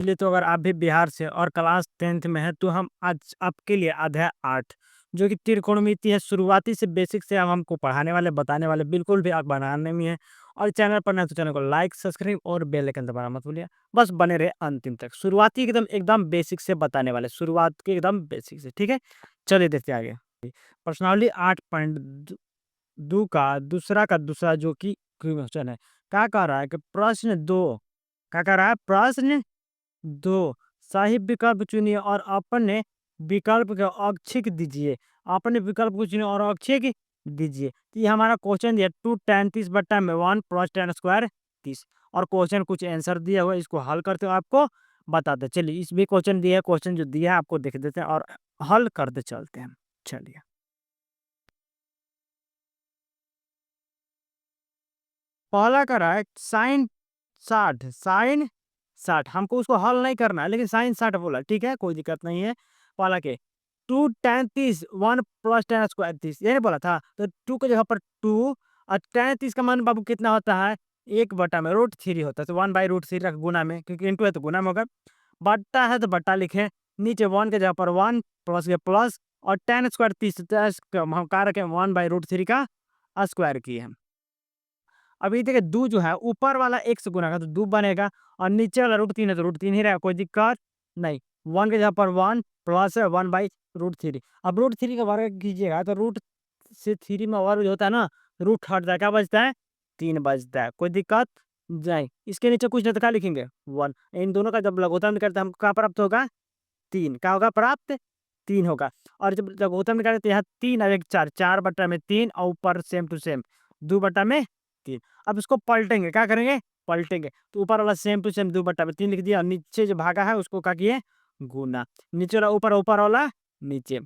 चलिए, तो अगर आप भी बिहार से और क्लास 10th में हैं, तो हम आज आपके लिए अध्याय 8 जो कि त्रिकोणमिति है, शुरुआती से बेसिक से हम हमको पढ़ाने वाले, बताने वाले, बिल्कुल भी आप बनाने में है। और चैनल पर नए तो चैनल को लाइक, सब्सक्राइब और बेल आइकन दबाना मत भूलिए। बस बने रहे अंतिम तक। शुरुआती एकदम एकदम बेसिक से बताने वाले, शुरुआत के एकदम बेसिक से, ठीक है? चलिए देखते हैं आगे। प्रश्नावली 8.2 का दूसरा जो कि क्वेश्चन है, क्या कह रहा है कि प्रश्न 2 क्या कह रहा है? प्रश्न 2 सही विकल्प चुनिए और अपने विकल्प को ऐच्छिक दीजिए। अपने विकल्प को चुनिए और ऐच्छिक दीजिए। तो ये हमारा क्वेश्चन दिया 2 tan 30 बट्टा में 1 प्लस tan स्क्वायर 30 और क्वेश्चन कुछ आंसर दिया हुआ है, इसको हल करते हुए आपको बताते हैं। चलिए, इस भी क्वेश्चन दिया है, क्वेश्चन जो दिया है आपको देख देते हैं और हल करते चलते हैं। चलिए, पहला कर रहा है साइन 60 हमको उसको हल नहीं करना है, लेकिन साइन 60 बोला, ठीक है, कोई दिक्कत नहीं है। पहला के 2 tan 30 1 प्लस tan स्क्वायर 30 ये नहीं बोला था, तो 2 की जगह पर 2 और tan 30 का मान बाबू कितना होता है? 1/√3 होता है, तो 1/√3 रख गुना में, क्योंकि इंटू है तो गुना में होगा। बट्टा है तो बट्टा लिखे, नीचे 1 के जगह पर 1 प्लस के प्लस और tan स्क्वायर 30 हम कहा रखे 1/√3 का स्क्वायर किए हैं। अभी देखिए, दो जो है ऊपर वाला एक से गुना का तो दो बनेगा और नीचे वाला √3 है तो √3 ही रहेगा, कोई दिक्कत नहीं। 1 के जगह पर 1 प्लस 1/√3। अब √3 का वर्ग कीजिएगा तो रूट से 3 में वर्ग जो होता है ना, रूट हट जाए, क्या बचता है? 3 बचता है, कोई दिक्कत नहीं। इसके नीचे कुछ नहीं तो क्या लिखेंगे? 1। इन दोनों का जब लघुत्तम निकलता है हमको क्या प्राप्त होगा? 3। क्या होगा प्राप्त? 3 होगा। और जब लघुत्तम निकालें तो यहाँ 3 और 1 4, 4/3 और ऊपर सेम टू सेम 2/3। अब इसको पलटेंगे, क्या करेंगे? पलटेंगे, तो ऊपर वाला सेम टू सेम 2/3 लिख दिया और नीचे जो भागा है उसको क्या किए? गुना। नीचे वाला ऊपर, ऊपर वाला नीचे।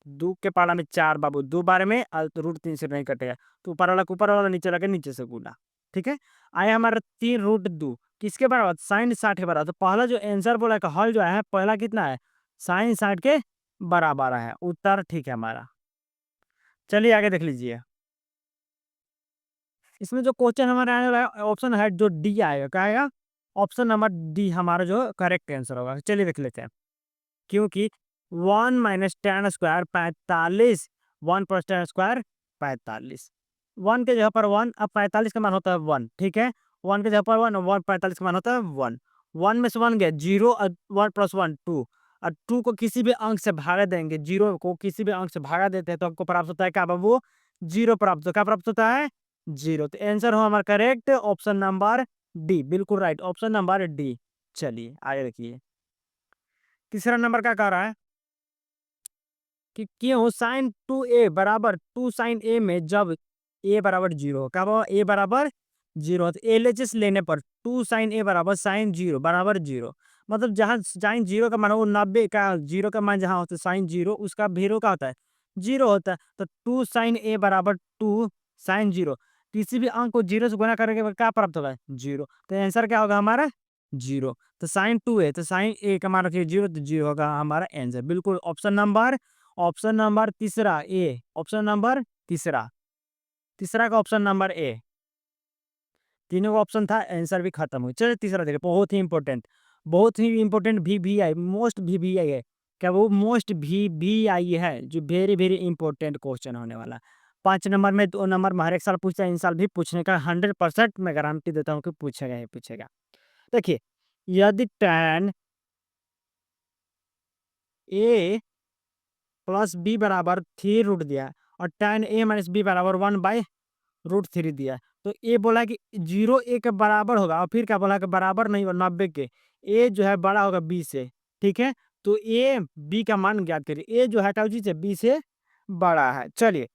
2 के पाला में 4 बाबू, 2 बार में √3 से नहीं कटेगा, तो ऊपर वाला को ऊपर वाला, नीचे वाला के नीचे से गुना। ठीक है, आया हमारा 3√2 किसके बराबर? साइन 60 के बराबर। तो पहला जो आंसर बोला है हल जो है पहला कितना है? साइन 60 के बराबर है, उत्तर ठीक है हमारा। चलिए आगे देख लीजिए। इसमें जो क्वेश्चन हमारा आने वाला है ऑप्शन है जो डी आएगा, क्या आएगा? ऑप्शन नंबर डी हमारा जो करेक्ट आंसर होगा। चलिए देख लेते हैं। क्योंकि 1 minus tan square 45, 1 plus tan square 45। 1 के जगह पर 1, अब 45 का मान होता है 1, ठीक है? 1 के जगह पर 1 और 1 45 का मान होता है 1। 1 में से 1 गया 0 और 1 प्लस 1 2 और 2 को किसी भी अंक से भागा देंगे, 0 को किसी भी अंक से भागा देते हैं तो आपको प्राप्त होता है क्या बाबू? 0 प्राप्त होता है। क्या प्राप्त होता है? 0। तो आंसर हो हमारा करेक्ट ऑप्शन नंबर डी, बिल्कुल राइट, ऑप्शन नंबर डी। चलिए आगे देखिए। तीसरा नंबर क्या कह रहा है कि क्यों साइन 2a बराबर 2 साइन a में जब a बराबर 0 क्या हुआ? a बराबर 0 तो एलएचएस लेने पर 2 साइन a बराबर साइन 0 बराबर 0, मतलब जहाँ साइन 0 का मान वो 90 का 0 का मान जहाँ होता है साइन 0 उसका भीरो का होता है 0 होता है, तो 2 साइन a बराबर 2 साइन 0, किसी भी अंक को 0 से गुना करने के बाद क्या प्राप्त होगा? 0। तो आंसर क्या होगा हमारा? 0। तो साइन 2a तो साइन a का मान रखिए 0, तो 0 होगा हमारा आंसर, बिल्कुल ऑप्शन नंबर तीसरा ए, ऑप्शन नंबर तीसरा, तीसरा का ऑप्शन नंबर ए। तीनों का ऑप्शन था, आंसर भी खत्म हुई। चलिए तीसरा देखिए, बहुत ही इंपॉर्टेंट VVI, मोस्ट VVI है। क्या वो मोस्ट VVI है, जो वेरी वेरी इंपॉर्टेंट क्वेश्चन होने वाला। 5 नंबर में 2 नंबर में हर एक साल पूछता है, इन साल भी पूछने का 100% मैं गारंटी देता हूँ कि पूछेगा ही पूछेगा। देखिए, यदि tan a प्लस बी बराबर 3 रूट दिया है और tan a माइनस बी बराबर 1/√3 दिया है, तो ये बोला कि 0 a के बराबर होगा और फिर क्या बोला कि बराबर नहीं होगा 90 के, a जो है बड़ा होगा b से, ठीक है? तो a b का मान ज्ञात करिए, a जो है टाउ जी से b से बड़ा है। चलिए,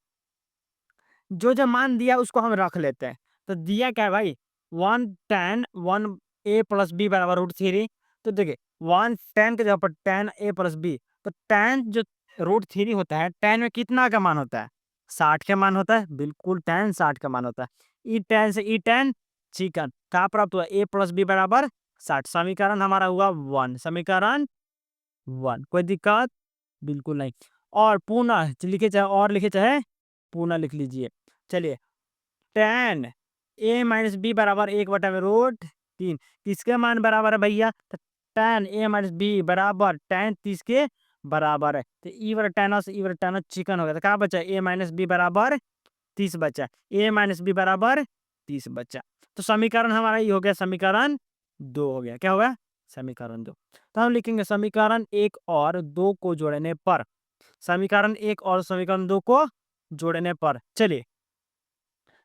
जो जो मान दिया उसको हम रख लेते हैं। तो दिया क्या है भाई? 1 tan 1 a प्लस बी बराबर √3। तो देखिए 1 tan के जगह पर tan a प्लस बी, तो tan जो √3 होता है, tan में कितना का मान होता है? 60 का मान होता है, बिल्कुल tan 60 का मान होता है। ई tan से ई tan चिकन क्या प्राप्त हुआ? a प्लस बी बराबर 60। समीकरण हमारा हुआ 1, समीकरण 1, कोई दिक्कत बिल्कुल नहीं। और पुनः लिखे चाहे और लिखे चाहे पुनः लिख लीजिए। चलिए, tan a माइनस बी बराबर 1/√3 किसके मान बराबर है भैया? तो tan a माइनस बी बराबर tan 30 के बराबर है। तो ई बटा tan चिकन हो गया। तो क्या बचा? a माइनस बी बराबर 30 बचा। a माइनस बी बराबर 30 बचा। तो समीकरण हमारा ये हो गया, समीकरण 2 हो गया। क्या होगा? समीकरण 2। तो हम लिखेंगे समीकरण 1 और 2 को जोड़ने पर, समीकरण 1 और समीकरण 2 को जोड़ने पर, चलिए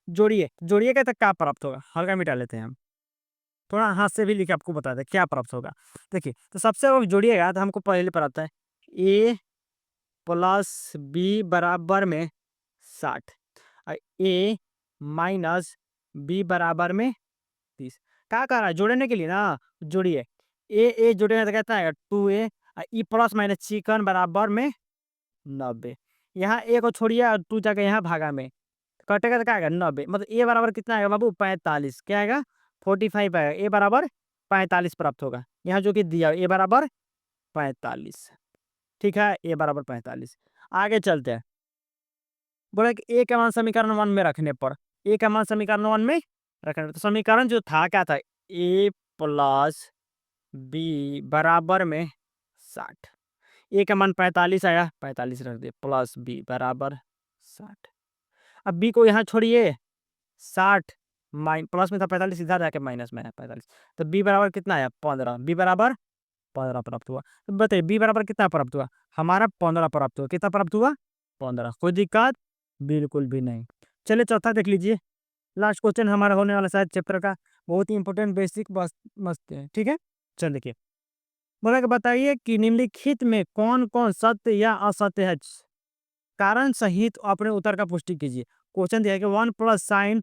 जोड़िएगा तो क्या प्राप्त होगा? हल्का मिटा लेते हैं हम, थोड़ा हाथ से भी लिखे आपको बताते हैं क्या प्राप्त होगा। देखिए, तो सबसे अगर जोड़िएगा तो हमको पहले प्राप्त है a प्लस बी बराबर में 60 और a माइनस बी बराबर में 30। क्या कर रहा है? जोड़ने के लिए ना, जोड़िए ए जोड़ेगा तो कहता है 2a और ई प्लस माइनस चिकन बराबर में 90। यहाँ ए को छोड़िए और 2 जाकर यहाँ भागा में कटेगा तो क्या आएगा? 90। मतलब ए बराबर कितना आएगा बाबू? 45। क्या आएगा? 45 आएगा। ए बराबर 45 प्राप्त होगा। यहाँ जो कि दिया ए बराबर 45। ठीक है, ए बराबर 45। आगे चलते हैं। बोले कि ए का मान समीकरण 1 में रखने पर, ए का मान समीकरण 1 में रखने पर, तो समीकरण जो था क्या था? ए प्लस बी बराबर में 60। ए का मान 45 आया, 45 रख दिए, प्लस बी बराबर 60। अब बी को यहाँ छोड़िए, 60 प्लस में था 45, इधर जाके माइनस में है 45। तो बी बराबर कितना आया? 15। बी बराबर 15 प्राप्त हुआ। तो बताइए बी बराबर कितना प्राप्त हुआ? हमारा 15 प्राप्त हुआ। कितना प्राप्त हुआ? 15। कोई दिक्कत? बिल्कुल भी नहीं। चलिए चौथा देख लीजिए। लास्ट क्वेश्चन हमारा होने वाला शायद चैप्टर का, बहुत ही इंपॉर्टेंट बेसिक मस्त है। ठीक है, चल देखिए। बोला कि बताइए कि निम्नलिखित में कौन कौन सत्य या असत्य है? कारण सहित अपने उत्तर का पुष्टि कीजिए। क्वेश्चन दिया है कि 1 प्लस साइन,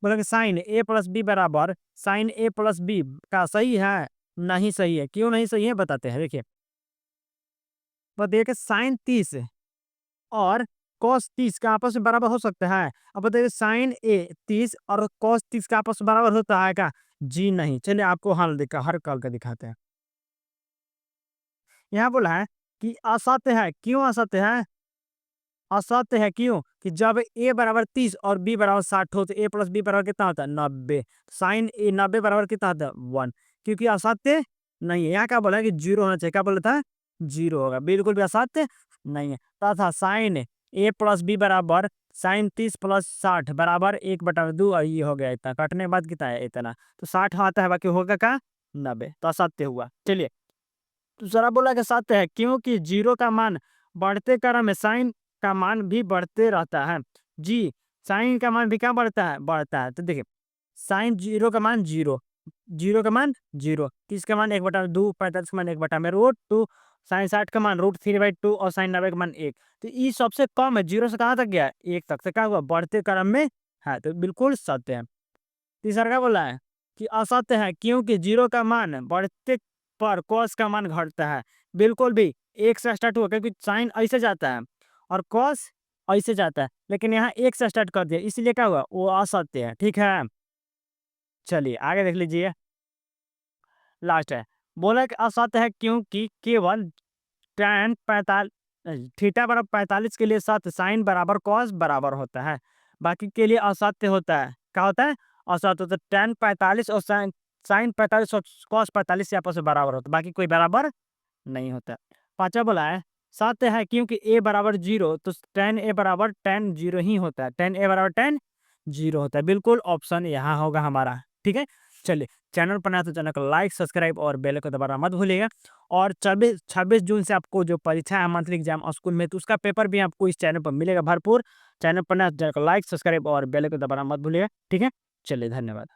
बोला कि साइन ए प्लस बी बराबर साइन ए प्लस बी का सही है? नहीं सही है। क्यों नहीं सही है बताते हैं। देखिए, बताइए कि साइन 30 और कॉस 30 का आपस में बराबर हो सकता है? अब बताइए साइन ए 30 और कॉस 30 का आपस में बराबर होता है क्या? जी नहीं। चलिए आपको हल करके दिखाते हैं। यहाँ बोला है कि असत्य है। क्यों असत्य है? असत्य है क्यों? कि जब a बराबर 30 और b बराबर 60 हो तो a प्लस बी बराबर कितना होता है? 90। साइन ए 90 बराबर कितना होता है? 1। क्योंकि असत्य नहीं है। यहाँ क्या बोला है कि 0 होना चाहिए। क्या बोला था? 0 होगा। बिल्कुल भी असत्य नहीं है। तथा साइन ए प्लस बी बराबर साइन 30 प्लस 60 बराबर 1/2 और ये हो गया इतना। कटने के बाद कितना है? इतना। तो 60 आता है, बाकी होगा क्या? 90। तो असत्य हुआ। चलिए, दूसरा बोला कि सत्य है क्योंकि 0 का मान बढ़ते क्रम में साइन का मान भी बढ़ते रहता है। जी, साइन का मान भी क्या बढ़ता है? बढ़ता है। तो देखिए, साइन 0 का मान 0, 0 का मान 0, 30 का मान 1/2, 45 का मान 1/√2, साइन 60 का मान √3/2 और साइन 90 का मान 1। तो ये सबसे कम है। 0 से कहाँ तक गया? 1 तक। तो क्या हुआ? बढ़ते क्रम में है। तो बिल्कुल सत्य है। तीसरा क्या बोला है? कि असत्य है क्योंकि 0 का मान बढ़ते पर कॉस का मान घटता है। बिल्कुल भी 1 से स्टार्ट हुआ, क्योंकि साइन ऐसे जाता है और कॉस ऐसे जाता है, लेकिन यहाँ 1 से स्टार्ट कर दिया, इसलिए क्या हुआ? वो असत्य है। ठीक है, चलिए आगे देख लीजिए। लास्ट है, बोला कि असत्य है क्योंकि केवल tan 45 थीटा बराबर 45 के लिए सत्य साइन बराबर कॉस बराबर होता है, बाकी के लिए असत्य होता है। क्या होता है? असत्य होता है। tan 45 और साइन 45 और कॉस 45 से आपस में बराबर होता है, बाकी कोई बराबर नहीं होता। पांचवा बोला है सत्य है क्योंकि a बराबर 0 तो tan a बराबर tan 0 ही होता है। tan a बराबर tan 0 होता है। बिल्कुल ऑप्शन यहाँ होगा हमारा। ठीक है, चलिए चैनल पर नया तो चैनल को लाइक सब्सक्राइब और बेल को दबाना मत भूलिएगा। और 26 जून से आपको जो परीक्षा है मंथली एग्जाम स्कूल में, तो उसका पेपर भी आपको इस चैनल पर मिलेगा भरपूर। चैनल पर नया तो चैनल को लाइक सब्सक्राइब और बेल को दबाना मत भूलिएगा। ठीक है, चलिए धन्यवाद।